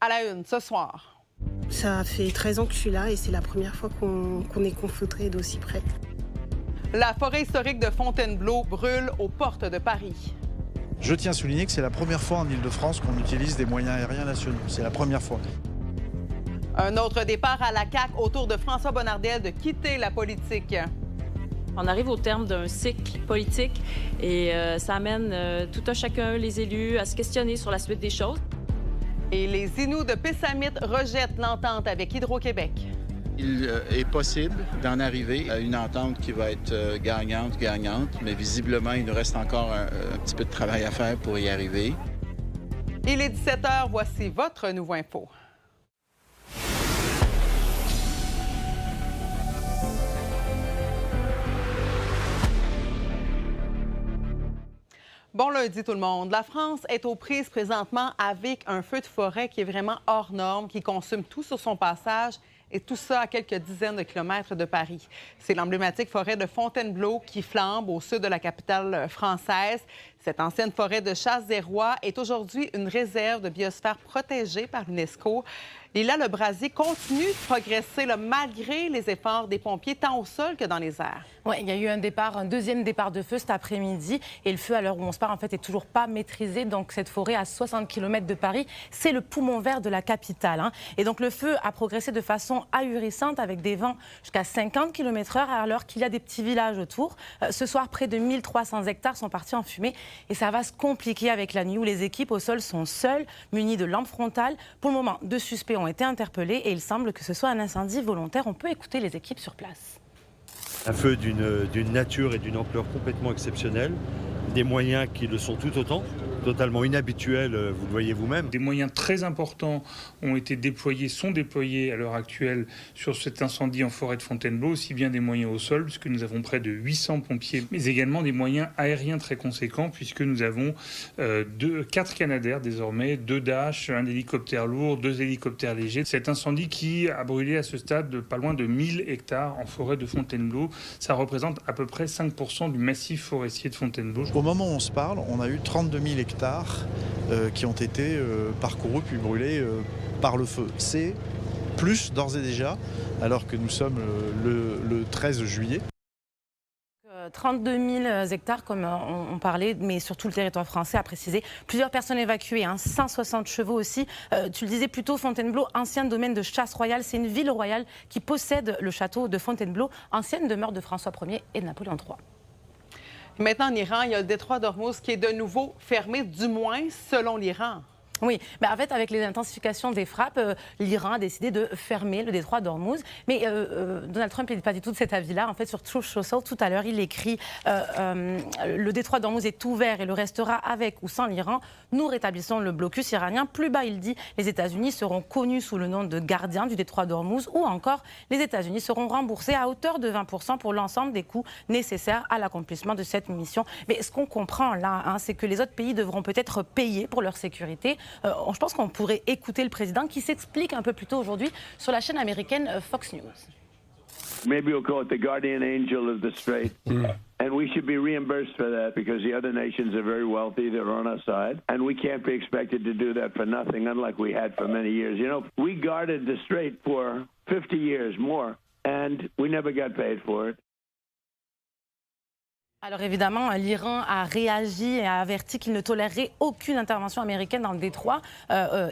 À la une, ce soir. Ça fait 13 ans que je suis là et c'est la première fois qu'on est confronté d'aussi près. La forêt historique de Fontainebleau brûle aux portes de Paris. Je tiens à souligner que c'est la première fois en Île-de-France qu'on utilise des moyens aériens nationaux. C'est la première fois. Un autre départ à la CAQ autour de François Bonnardel de quitter la politique. On arrive au terme d'un cycle politique et ça amène tout un chacun, les élus, à se questionner sur la suite des choses. Et les Inuits de Pessamit rejettent l'entente avec Hydro-Québec. Il est possible d'en arriver à une entente qui va être gagnante, mais visiblement, il nous reste encore un petit peu de travail à faire pour y arriver. Il est 17h, voici votre Nouveau Info. Bon lundi tout le monde. La France est aux prises présentement avec un feu de forêt qui est vraiment hors norme, qui consume tout sur son passage et tout ça à quelques dizaines de kilomètres de Paris. C'est l'emblématique forêt de Fontainebleau qui flambe au sud de la capitale française. Cette ancienne forêt de chasse des rois est aujourd'hui une réserve de biosphère protégée par l'UNESCO. Lila Lebrasier continue de progresser là, malgré les efforts des pompiers, tant au sol que dans les airs. Oui, il y a eu un deuxième départ de feu cet après-midi. Et le feu, à l'heure où on se parle, en fait, est toujours pas maîtrisé. Donc, cette forêt à 60 km de Paris, c'est le poumon vert de la capitale. Et donc, le feu a progressé de façon ahurissante avec des vents jusqu'à 50 km/h, alors qu'il y a des petits villages autour. Ce soir, près de 1300 hectares sont partis en fumée. Et ça va se compliquer avec la nuit où les équipes au sol sont seules, munies de lampes frontales. Pour le moment, 2 suspects ont été interpellés et il semble que ce soit un incendie volontaire. On peut écouter les équipes sur place. Un feu d'une nature et d'une ampleur complètement exceptionnelle, des moyens qui le sont tout autant, totalement inhabituels, vous le voyez vous-même. Des moyens très importants sont déployés à l'heure actuelle sur cet incendie en forêt de Fontainebleau, aussi bien des moyens au sol, puisque nous avons près de 800 pompiers, mais également des moyens aériens très conséquents, puisque nous avons 4 Canadair désormais, 2 Dash, un hélicoptère lourd, 2 hélicoptères légers. Cet incendie qui a brûlé à ce stade de pas loin de 1000 hectares en forêt de Fontainebleau, ça représente à peu près 5% du massif forestier de Fontainebleau. Au moment où on se parle, on a eu 32 000 hectares qui ont été parcourus puis brûlés par le feu. C'est plus d'ores et déjà, alors que nous sommes le 13 juillet. 32 000 hectares, comme on parlait, mais sur tout le territoire français, à préciser. Plusieurs personnes évacuées, 160 chevaux aussi. Tu le disais plus tôt, Fontainebleau, ancien domaine de chasse royale. C'est une ville royale qui possède le château de Fontainebleau, ancienne demeure de François Ier et de Napoléon III. Maintenant, en Iran, il y a le détroit d'Ormuz qui est de nouveau fermé, du moins selon l'Iran. Oui, mais en fait, avec les intensifications des frappes, l'Iran a décidé de fermer le détroit d'Ormuz. Mais Donald Trump n'est pas du tout de cet avis-là. En fait, sur Truth Social, tout à l'heure, il écrit le détroit d'Ormuz est ouvert et le restera avec ou sans l'Iran. Nous rétablissons le blocus iranien. Plus bas, il dit, les États-Unis seront connus sous le nom de gardiens du détroit d'Ormuz, ou encore les États-Unis seront remboursés à hauteur de 20% pour l'ensemble des coûts nécessaires à l'accomplissement de cette mission. Mais ce qu'on comprend là, c'est que les autres pays devront peut-être payer pour leur sécurité. Je pense qu'on pourrait écouter le président qui s'explique un peu plus tôt aujourd'hui sur la chaîne américaine Fox News. Maybe we'll call it the guardian angel of the strait. And we should be reimbursed for that because the other nations are very wealthy. They're on our side. And we can't be expected to do that for nothing, unlike we had for many years. You know, we guarded the strait for 50 years more, and we never got paid for it. Alors évidemment, l'Iran a réagi et a averti qu'il ne tolérerait aucune intervention américaine dans le détroit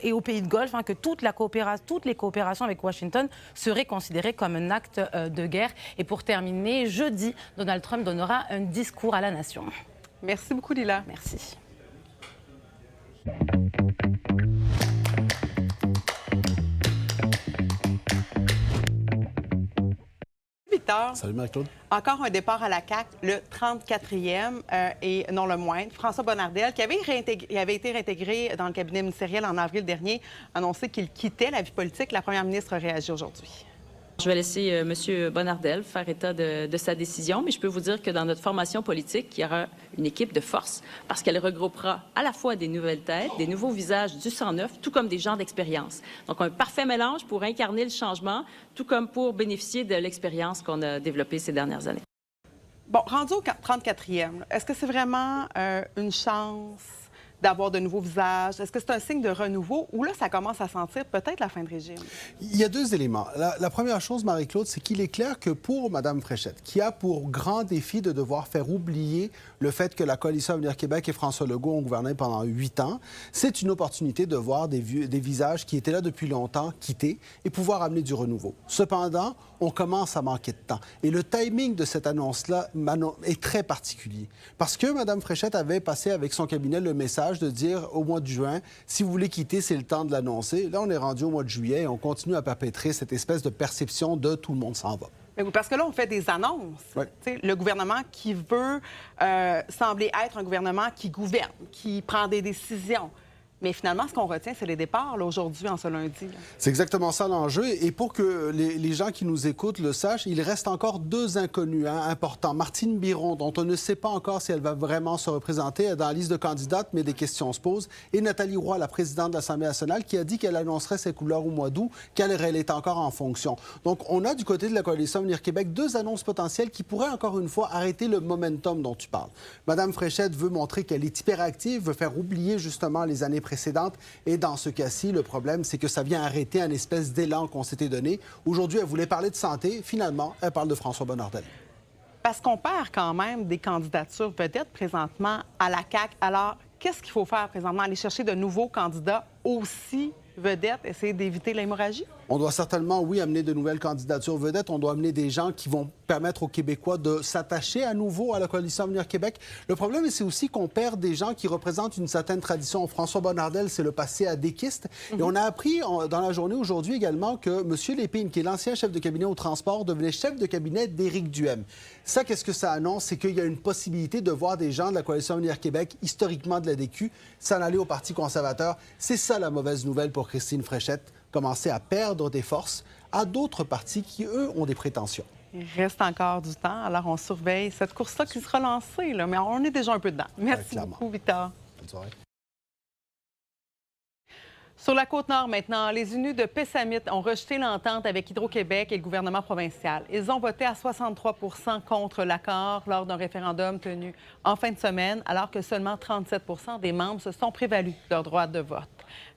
et au pays de Golfe, que toutes les coopérations avec Washington seraient considérées comme un acte de guerre. Et pour terminer, jeudi, Donald Trump donnera un discours à la nation. Merci beaucoup, Lila. Merci. Salut Marc-Claude. Encore un départ à la CAQ, le 34e et non le moindre. François Bonnardel, qui avait été réintégré dans le cabinet ministériel en avril dernier, a annoncé qu'il quittait la vie politique. La première ministre réagit aujourd'hui. Je vais laisser M. Bonnardel faire état de sa décision, mais je peux vous dire que dans notre formation politique, il y aura une équipe de force parce qu'elle regroupera à la fois des nouvelles têtes, des nouveaux visages du sang neuf, tout comme des gens d'expérience. Donc, un parfait mélange pour incarner le changement, tout comme pour bénéficier de l'expérience qu'on a développée ces dernières années. Bon, rendu au 34e, est-ce que c'est vraiment une chance d'avoir de nouveaux visages? Est-ce que c'est un signe de renouveau ou là, ça commence à sentir peut-être la fin de régime? Il y a deux éléments. La première chose, Marie-Claude, c'est qu'il est clair que pour Mme Fréchette, qui a pour grand défi de devoir faire oublier le fait que la Coalition Avenir Québec et François Legault ont gouverné pendant 8 ans, c'est une opportunité de voir des visages qui étaient là depuis longtemps quitter et pouvoir amener du renouveau. Cependant, on commence à manquer de temps. Et le timing de cette annonce-là est très particulier. Parce que Mme Fréchette avait passé avec son cabinet le message de dire au mois de juin, si vous voulez quitter, c'est le temps de l'annoncer. Là, on est rendu au mois de juillet et on continue à perpétrer cette espèce de perception de tout le monde s'en va. Mais oui, parce que là, on fait des annonces. Ouais. Le gouvernement qui veut sembler être un gouvernement qui gouverne, qui prend des décisions. Mais finalement, ce qu'on retient, c'est les départs là, aujourd'hui, en ce lundi. C'est exactement ça l'enjeu. Et pour que les gens qui nous écoutent le sachent, il reste encore deux inconnus importants. Martine Biron, dont on ne sait pas encore si elle va vraiment se représenter dans la liste de candidates, mais des questions se posent. Et Nathalie Roy, la présidente de l'Assemblée nationale, qui a dit qu'elle annoncerait ses couleurs au mois d'août, qu'elle est encore en fonction. Donc, on a du côté de la Coalition Avenir Québec deux annonces potentielles qui pourraient encore une fois arrêter le momentum dont tu parles. Mme Fréchette veut montrer qu'elle est hyperactive, veut faire oublier justement les années précédentes. Et dans ce cas-ci, le problème, c'est que ça vient arrêter un espèce d'élan qu'on s'était donné. Aujourd'hui, elle voulait parler de santé. Finalement, elle parle de François Bonnardel. Parce qu'on perd quand même des candidatures vedettes présentement à la CAQ. Alors, qu'est-ce qu'il faut faire présentement? Aller chercher de nouveaux candidats aussi vedettes, essayer d'éviter l'hémorragie? On doit certainement, oui, amener de nouvelles candidatures vedettes. On doit amener des gens qui vont permettre aux Québécois de s'attacher à nouveau à la Coalition Avenir Québec. Le problème, c'est aussi qu'on perd des gens qui représentent une certaine tradition. François Bonnardel, c'est le passé adéquiste. Et on a appris dans la journée aujourd'hui également que M. Lépine, qui est l'ancien chef de cabinet au transport, devenait chef de cabinet d'Éric Duhem. Ça, qu'est-ce que ça annonce? C'est qu'il y a une possibilité de voir des gens de la Coalition Avenir Québec, historiquement de la DQ, s'en aller au Parti conservateur. C'est ça la mauvaise nouvelle pour Christine Fréchette, commencer à perdre des forces à d'autres partis qui, eux, ont des prétentions. Il reste encore du temps, alors on surveille cette course-là qui sera lancée, là, mais on est déjà un peu dedans. Merci beaucoup, Victor. Bonne soirée. Sur la Côte-Nord maintenant, les Unis de Pessamit ont rejeté l'entente avec Hydro-Québec et le gouvernement provincial. Ils ont voté à 63 % contre l'accord lors d'un référendum tenu en fin de semaine, alors que seulement 37 % des membres se sont prévalus de leur droit de vote.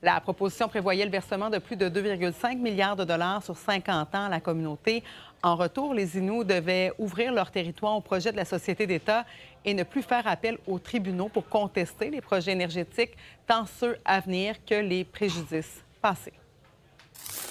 La proposition prévoyait le versement de plus de 2,5 milliards de dollars sur 50 ans à la communauté. En retour, les Inuits devaient ouvrir leur territoire au projet de la Société d'État et ne plus faire appel aux tribunaux pour contester les projets énergétiques, tant ceux à venir que les préjudices passés.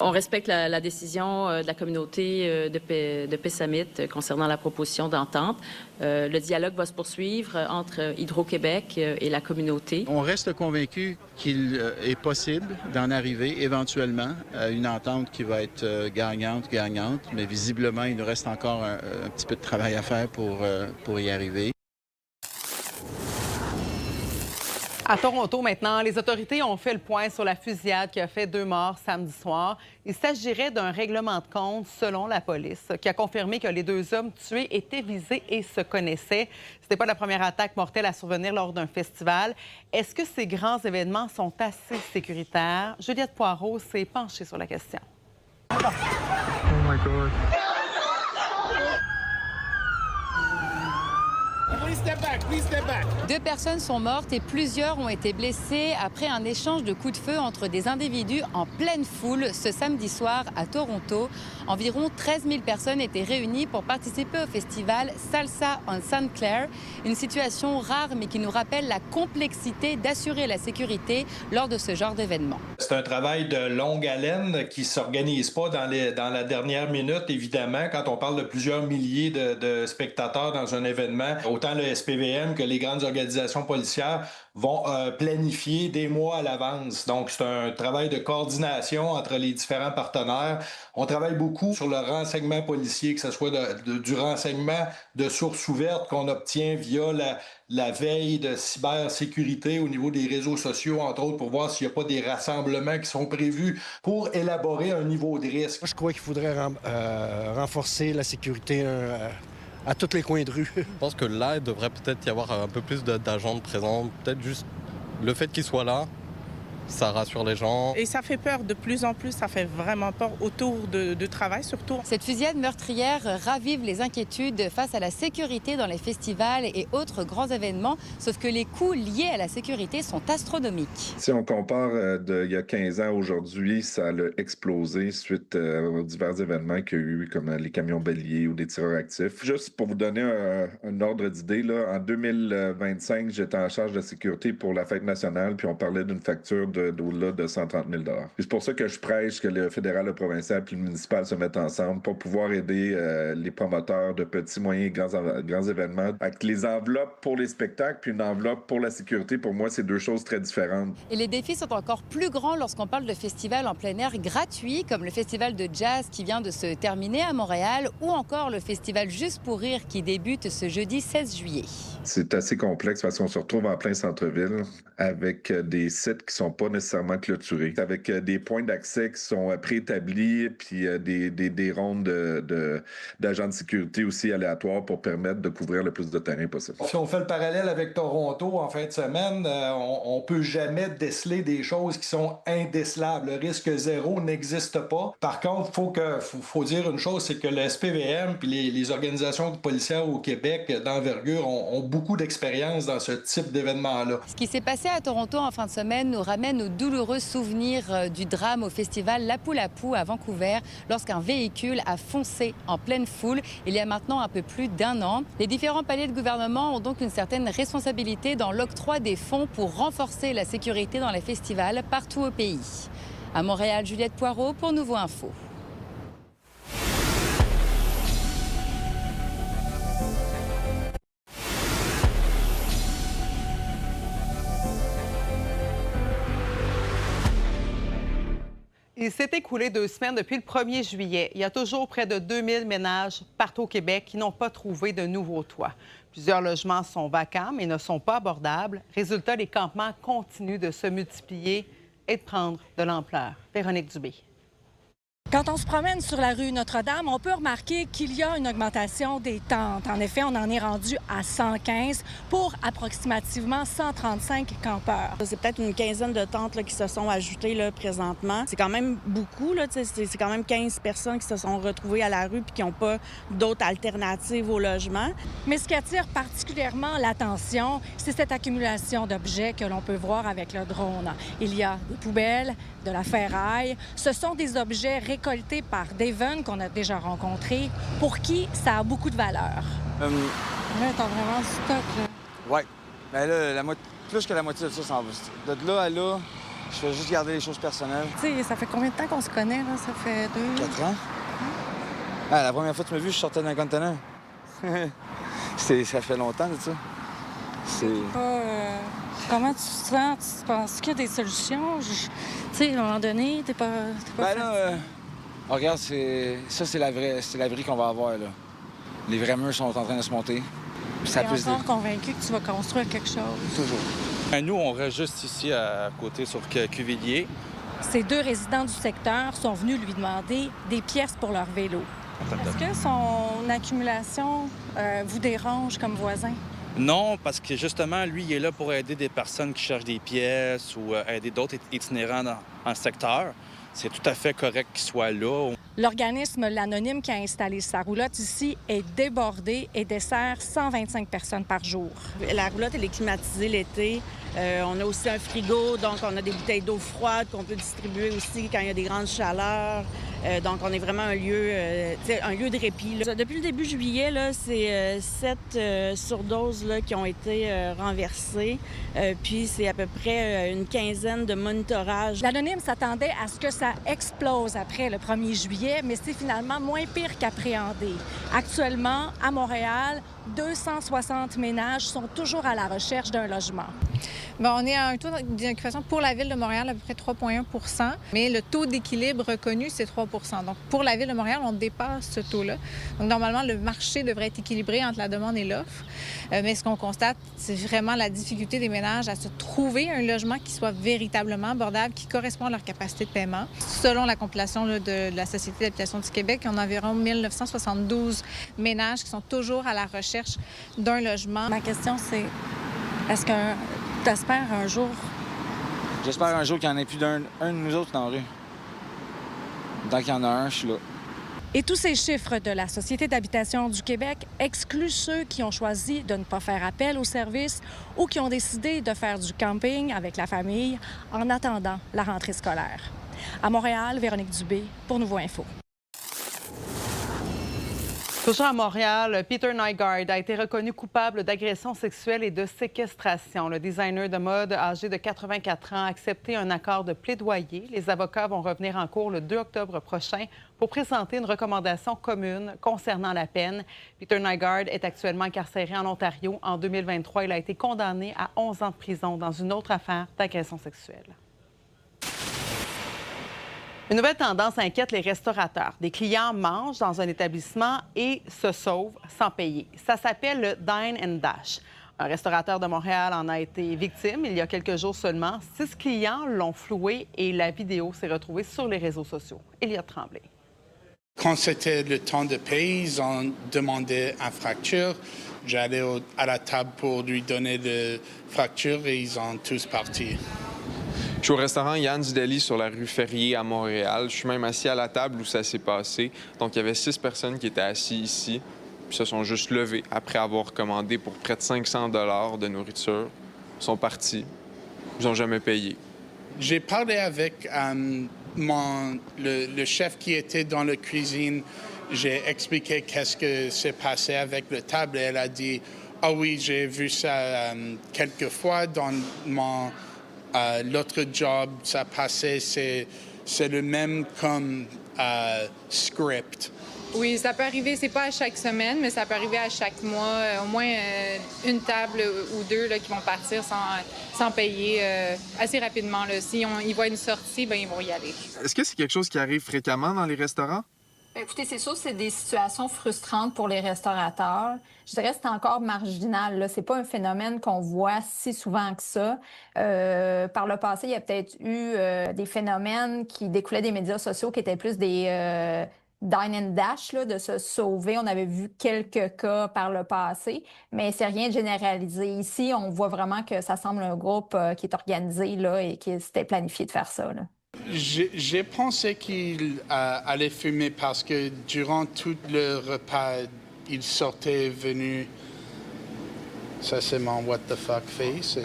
On respecte la décision de la communauté de Pessamit concernant la proposition d'entente. Le dialogue va se poursuivre entre Hydro-Québec et la communauté. On reste convaincu qu'il est possible d'en arriver éventuellement à une entente qui va être gagnante, mais visiblement, il nous reste encore un petit peu de travail à faire pour y arriver. À Toronto, maintenant, les autorités ont fait le point sur la fusillade qui a fait 2 morts samedi soir. Il s'agirait d'un règlement de compte, selon la police, qui a confirmé que les 2 hommes tués étaient visés et se connaissaient. Ce n'est pas la première attaque mortelle à survenir lors d'un festival. Est-ce que ces grands événements sont assez sécuritaires? Juliette Poirot s'est penchée sur la question. Oh my God. Deux personnes sont mortes et plusieurs ont été blessées après un échange de coups de feu entre des individus en pleine foule ce samedi soir à Toronto. Environ 13 000 personnes étaient réunies pour participer au festival Salsa on St. Clair, une situation rare mais qui nous rappelle la complexité d'assurer la sécurité lors de ce genre d'événement. C'est un travail de longue haleine qui ne s'organise pas dans la dernière minute, évidemment. Quand on parle de plusieurs milliers de spectateurs dans un événement, autant le SPVM que les grandes organisations policières vont planifier des mois à l'avance. Donc, c'est un travail de coordination entre les différents partenaires. On travaille beaucoup sur le renseignement policier, que ce soit du renseignement de sources ouvertes qu'on obtient via la veille de cybersécurité au niveau des réseaux sociaux, entre autres, pour voir s'il n'y a pas des rassemblements qui sont prévus pour élaborer un niveau de risque. Moi, je crois qu'il faudrait renforcer la sécurité à tous les coins de rue. Je pense que là, il devrait peut-être y avoir un peu plus d'agents présents. Peut-être juste le fait qu'ils soient là, ça rassure les gens. Et ça fait peur, de plus en plus, ça fait vraiment peur autour de travail surtout. Cette fusillade meurtrière ravive les inquiétudes face à la sécurité dans les festivals et autres grands événements, sauf que les coûts liés à la sécurité sont astronomiques. Si on compare d'il y a 15 ans aujourd'hui, ça a explosé suite aux divers événements qu'il y a eu, comme les camions béliers ou des tireurs actifs. Juste pour vous donner un ordre d'idée, là, en 2025, j'étais en charge de sécurité pour la fête nationale, puis on parlait d'une facture d'au-delà de 130 000 $. C'est pour ça que je prêche que le fédéral, le provincial puis le municipal se mettent ensemble pour pouvoir aider les promoteurs de petits, moyens et grands événements. Avec les enveloppes pour les spectacles puis une enveloppe pour la sécurité, pour moi, c'est deux choses très différentes. Et les défis sont encore plus grands lorsqu'on parle de festivals en plein air gratuits, comme le festival de jazz qui vient de se terminer à Montréal, ou encore le festival Juste pour rire qui débute ce jeudi 16 juillet. C'est assez complexe parce qu'on se retrouve en plein centre-ville avec des sites qui sont pas nécessairement clôturés, avec des points d'accès qui sont préétablis, puis des rondes d'agents de sécurité aussi aléatoires pour permettre de couvrir le plus de terrain possible. Si on fait le parallèle avec Toronto en fin de semaine, on peut jamais déceler des choses qui sont indécelables. Le risque zéro n'existe pas. Par contre, faut dire une chose, c'est que le SPVM puis les organisations policières au Québec d'envergure ont beaucoup d'expérience dans ce type d'événement-là. Ce qui s'est passé à Toronto en fin de semaine nous ramène aux douloureux souvenirs du drame au festival Lapu-Lapu à Vancouver, lorsqu'un véhicule a foncé en pleine foule il y a maintenant un peu plus d'1 an. Les différents paliers de gouvernement ont donc une certaine responsabilité dans l'octroi des fonds pour renforcer la sécurité dans les festivals partout au pays. À Montréal, Juliette Poirot pour Nouveau Info. Il s'est écoulé 2 semaines depuis le 1er juillet. Il y a toujours près de 2000 ménages partout au Québec qui n'ont pas trouvé de nouveau toit. Plusieurs logements sont vacants, mais ne sont pas abordables. Résultat, les campements continuent de se multiplier et de prendre de l'ampleur. Véronique Dubé. Quand on se promène sur la rue Notre-Dame, on peut remarquer qu'il y a une augmentation des tentes. En effet, on en est rendu à 115 pour approximativement 135 campeurs. C'est peut-être une quinzaine de tentes là, qui se sont ajoutées là, présentement. C'est quand même beaucoup. C'est quand même 15 personnes qui se sont retrouvées à la rue et qui n'ont pas d'autres alternatives au logement. Mais ce qui attire particulièrement l'attention, c'est cette accumulation d'objets que l'on peut voir avec le drone. Il y a des poubelles, de la ferraille. Ce sont des objets récoltés par Devon, qu'on a déjà rencontré, pour qui ça a beaucoup de valeur. Là, t'as vraiment du stock, là. Oui. Bien là, plus que la moitié de ça s'en va. De là à là, je fais juste garder les choses personnelles. Tu sais, ça fait combien de temps qu'on se connaît, là? Ça fait 4 ans. Ah, la première fois que tu m'as vu, je sortais d'un conteneur. Ça fait longtemps, de ça. C'est... Comment tu te sens? Tu penses qu'il y a des solutions? Tu sais, à un moment donné, t'es pas ben là, regarde, c'est la vraie qu'on va avoir, là. Les vrais murs sont en train de se monter. Tu es encore convaincu que tu vas construire quelque chose? Toujours. Nous, on reste juste ici à côté sur Cuvillier. Ces 2 résidents du secteur sont venus lui demander des pièces pour leur vélo. Est-ce que son accumulation vous dérange comme voisin? Non, parce que justement, lui, il est là pour aider des personnes qui cherchent des pièces ou aider d'autres itinérants dans le secteur. C'est tout à fait correct qu'il soit là. L'organisme L'Anonyme qui a installé sa roulotte ici est débordé et dessert 125 personnes par jour. La roulotte, elle est climatisée l'été. On a aussi un frigo, donc on a des bouteilles d'eau froide qu'on peut distribuer aussi quand il y a des grandes chaleurs. Donc, on est vraiment un lieu de répit. Là. Depuis le début juillet, c'est 7 surdoses là, qui ont été renversées. Puis, c'est à peu près une quinzaine de monitorages. L'Anonyme s'attendait à ce que ça explose après le 1er juillet, mais c'est finalement moins pire qu'appréhendé. Actuellement, à Montréal, 260 ménages sont toujours à la recherche d'un logement. Bon, on est à un taux d'occupation pour la Ville de Montréal à peu près 3,1 %, mais le taux d'équilibre reconnu, c'est 3 %. Donc, pour la Ville de Montréal, on dépasse ce taux-là. Donc, normalement, le marché devrait être équilibré entre la demande et l'offre. Mais ce qu'on constate, c'est vraiment la difficulté des ménages à se trouver un logement qui soit véritablement abordable, qui correspond à leur capacité de paiement. Selon la compilation là, de la Société d'habitation du Québec, on a environ 1972 ménages qui sont toujours à la recherche d'un logement. Ma question, c'est est-ce que tu espères un jour J'espère un jour qu'il n'y en ait plus d'un de nous autres dans la rue. Tant qu'il y en a un, je suis là. Et tous ces chiffres de la Société d'habitation du Québec excluent ceux qui ont choisi de ne pas faire appel au service ou qui ont décidé de faire du camping avec la famille en attendant la rentrée scolaire. À Montréal, Véronique Dubé pour Nouveau Info. Toujours à Montréal, Peter Nygard a été reconnu coupable d'agression sexuelle et de séquestration. Le designer de mode âgé de 84 ans a accepté un accord de plaidoyer. Les avocats vont revenir en cours le 2 octobre prochain pour présenter une recommandation commune concernant la peine. Peter Nygard est actuellement incarcéré en Ontario. En 2023, il a été condamné à 11 ans de prison dans une autre affaire d'agression sexuelle. Une nouvelle tendance inquiète les restaurateurs. Des clients mangent dans un établissement et se sauvent sans payer. Ça s'appelle le Dine and Dash. Un restaurateur de Montréal en a été victime il y a quelques jours seulement. 6 clients l'ont floué et la vidéo s'est retrouvée sur les réseaux sociaux. Elliot Tremblay. Quand c'était le temps de payer, ils ont demandé une fracture. J'allais à la table pour lui donner la fracture et ils ont tous parti. Je suis au restaurant Yann Deli sur la rue Ferrier à Montréal. Je suis même assis à la table où ça s'est passé. Donc, il y avait 6 personnes qui étaient assises ici, puis se sont juste levées après avoir commandé pour près de 500 $ de nourriture. Ils sont partis. Ils n'ont jamais payé. J'ai parlé avec le chef qui était dans la cuisine. J'ai expliqué qu'est-ce que s'est passé avec la table et elle a dit « Ah oui, j'ai vu ça quelques fois dans mon... l'autre job, ça passait, c'est le même comme script. » Oui, ça peut arriver, c'est pas à chaque semaine, mais ça peut arriver à chaque mois. Au moins une table ou deux là, qui vont partir sans payer assez rapidement. Là. Si ils voient une sortie, bien, ils vont y aller. Est-ce que c'est quelque chose qui arrive fréquemment dans les restaurants? Écoutez, c'est sûr, c'est des situations frustrantes pour les restaurateurs. Je dirais que c'est encore marginal. Ce n'est pas un phénomène qu'on voit si souvent que ça. Par le passé, il y a peut-être eu des phénomènes qui découlaient des médias sociaux qui étaient plus des dine and dash, là, de se sauver. On avait vu quelques cas par le passé, mais c'est rien de généralisé. Ici, on voit vraiment que ça semble un groupe qui est organisé là, et qui s'était planifié de faire ça. Là. J'ai pensé qu'il allait fumer parce que durant tout le repas, il sortait venu. Ça, c'est mon what the fuck face.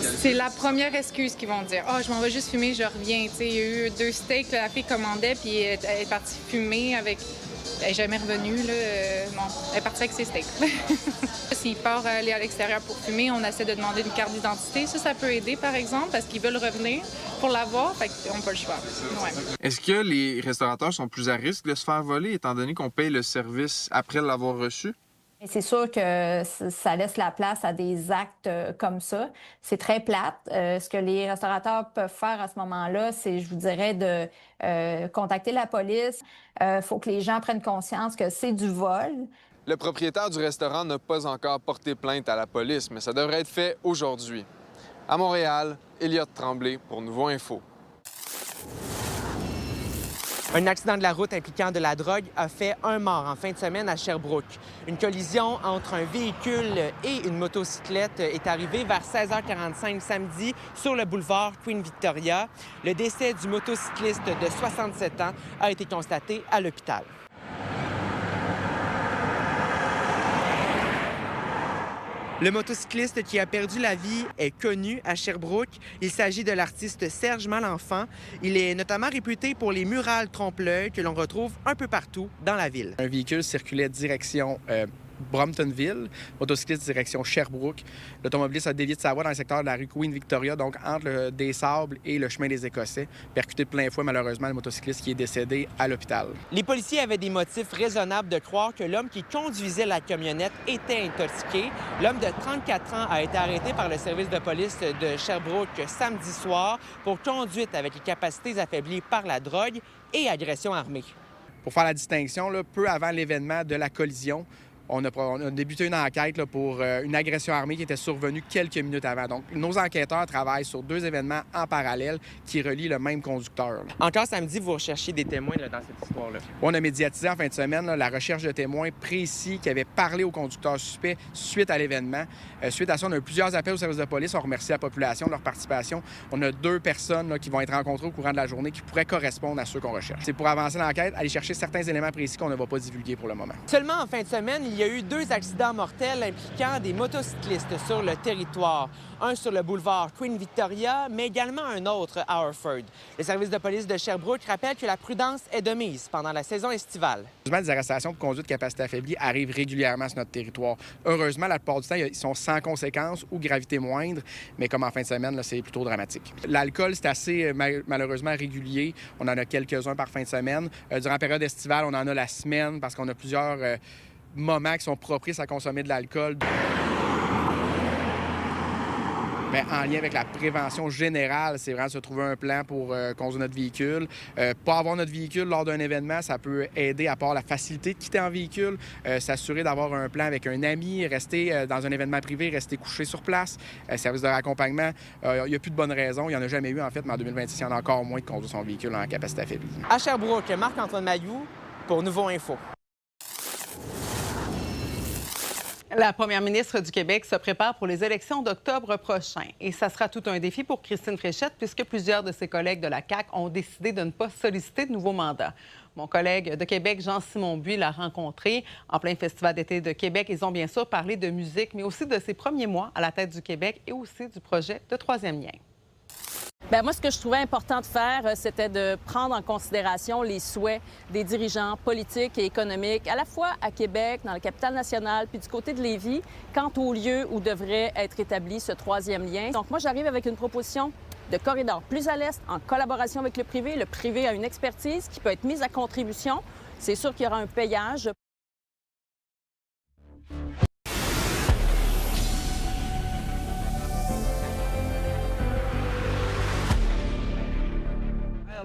C'est la première excuse qu'ils vont dire. « Ah, je m'en vais juste fumer, je reviens. » Il y a eu 2 steaks, là, la fille commandait, puis elle est partie fumer avec... Elle n'est jamais revenue, là. Non, elle est partie avec ses steaks. S'il part aller à l'extérieur pour fumer, on essaie de demander une carte d'identité. Ça peut aider, par exemple, parce qu'ils veulent revenir pour l'avoir, fait qu'on n'a pas le choix. Ouais. Est-ce que les restaurateurs sont plus à risque de se faire voler, étant donné qu'on paye le service après l'avoir reçu? C'est sûr que ça laisse la place à des actes comme ça. C'est très plate. Ce que les restaurateurs peuvent faire à ce moment-là, c'est, je vous dirais, de contacter la police. Il faut que les gens prennent conscience que c'est du vol. Le propriétaire du restaurant n'a pas encore porté plainte à la police, mais ça devrait être fait aujourd'hui. À Montréal, Elliot Tremblay pour Nouveau Info. Un accident de la route impliquant de la drogue a fait un mort en fin de semaine à Sherbrooke. Une collision entre un véhicule et une motocyclette est arrivée vers 16h45 samedi sur le boulevard Queen Victoria. Le décès du motocycliste de 67 ans a été constaté à l'hôpital. Le motocycliste qui a perdu la vie est connu à Sherbrooke. Il s'agit de l'artiste Serge Malenfant. Il est notamment réputé pour les murales trompe-l'œil que l'on retrouve un peu partout dans la ville. Un véhicule circulait direction Bromptonville, motocycliste direction Sherbrooke. L'automobiliste a dévié de sa voie dans le secteur de la rue Queen Victoria, donc entre le des Sables et le chemin des Écossais, percuté de plein fouet malheureusement le motocycliste qui est décédé à l'hôpital. Les policiers avaient des motifs raisonnables de croire que l'homme qui conduisait la camionnette était intoxiqué. L'homme de 34 ans a été arrêté par le service de police de Sherbrooke samedi soir pour conduite avec les capacités affaiblies par la drogue et agression armée. Pour faire la distinction, là, peu avant l'événement de la collision, on a débuté une enquête là, pour une agression armée qui était survenue quelques minutes avant. Donc, nos enquêteurs travaillent sur 2 événements en parallèle qui relient le même conducteur. Là. Encore samedi, vous recherchiez des témoins là, dans cette histoire-là. On a médiatisé en fin de semaine là, la recherche de témoins précis qui avaient parlé au conducteur suspect suite à l'événement. Suite à ça, on a eu plusieurs appels au service de police. On remercie la population de leur participation. On a 2 personnes là, qui vont être rencontrées au courant de la journée qui pourraient correspondre à ceux qu'on recherche. C'est pour avancer l'enquête, aller chercher certains éléments précis qu'on ne va pas divulguer pour le moment. Seulement en fin de semaine, il y a eu 2 accidents mortels impliquant des motocyclistes sur le territoire. Un sur le boulevard Queen Victoria, mais également un autre à Orford. Le service de police de Sherbrooke rappelle que la prudence est de mise pendant la saison estivale. Des arrestations pour conduite de capacité affaiblie arrivent régulièrement sur notre territoire. Heureusement, la plupart du temps, ils sont sans conséquences ou gravité moindre, mais comme en fin de semaine, là, c'est plutôt dramatique. L'alcool, c'est assez malheureusement régulier. On en a quelques-uns par fin de semaine. Durant la période estivale, on en a la semaine parce qu'on a plusieurs moments qui sont propices à consommer de l'alcool. Bien, en lien avec la prévention générale, c'est vraiment de se trouver un plan pour conduire notre véhicule. Pas avoir notre véhicule lors d'un événement, ça peut aider, à part la facilité de quitter en véhicule, s'assurer d'avoir un plan avec un ami, rester dans un événement privé, rester couché sur place, service de raccompagnement. Il n'y a plus de bonnes raisons. Il n'y en a jamais eu, en fait, mais en 2026, il y en a encore moins de conduire son véhicule en capacité affaiblie. À Sherbrooke, Marc-Antoine Mailloux pour Nouveau Info. La première ministre du Québec se prépare pour les élections d'octobre prochain. Et ça sera tout un défi pour Christine Fréchette, puisque plusieurs de ses collègues de la CAQ ont décidé de ne pas solliciter de nouveaux mandats. Mon collègue de Québec, Jean-Simon Buis, l'a rencontré en plein Festival d'été de Québec. Ils ont bien sûr parlé de musique, mais aussi de ses premiers mois à la tête du Québec et aussi du projet de troisième lien. Bien, moi, ce que je trouvais important de faire, c'était de prendre en considération les souhaits des dirigeants politiques et économiques, à la fois à Québec, dans la capitale nationale, puis du côté de Lévis, quant au lieu où devrait être établi ce troisième lien. Donc, moi, j'arrive avec une proposition de corridor plus à l'est, en collaboration avec le privé. Le privé a une expertise qui peut être mise à contribution. C'est sûr qu'il y aura un payage.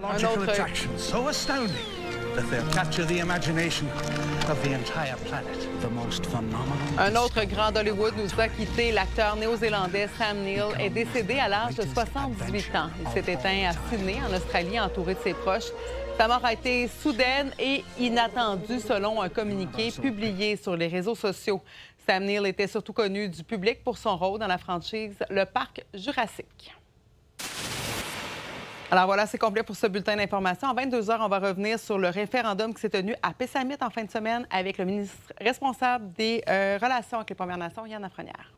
Biological attraction so astounding that they'll capture the imagination of the entire planet. The most phenomenal. Un autre grand d'Hollywood nous a quitté. L'acteur néo-zélandais Sam Neill est décédé à l'âge de 78 ans. Il s'est éteint à Sydney, en Australie, entouré de ses proches. Sa mort a été soudaine et inattendue, selon un communiqué publié sur les réseaux sociaux. Sam Neill était surtout connu du public pour son rôle dans la franchise Le Parc Jurassique. Alors voilà, c'est complet pour ce bulletin d'information. En 22 heures, on va revenir sur le référendum qui s'est tenu à Pessamit en fin de semaine avec le ministre responsable des Relations avec les Premières Nations, Yann Lafrenière.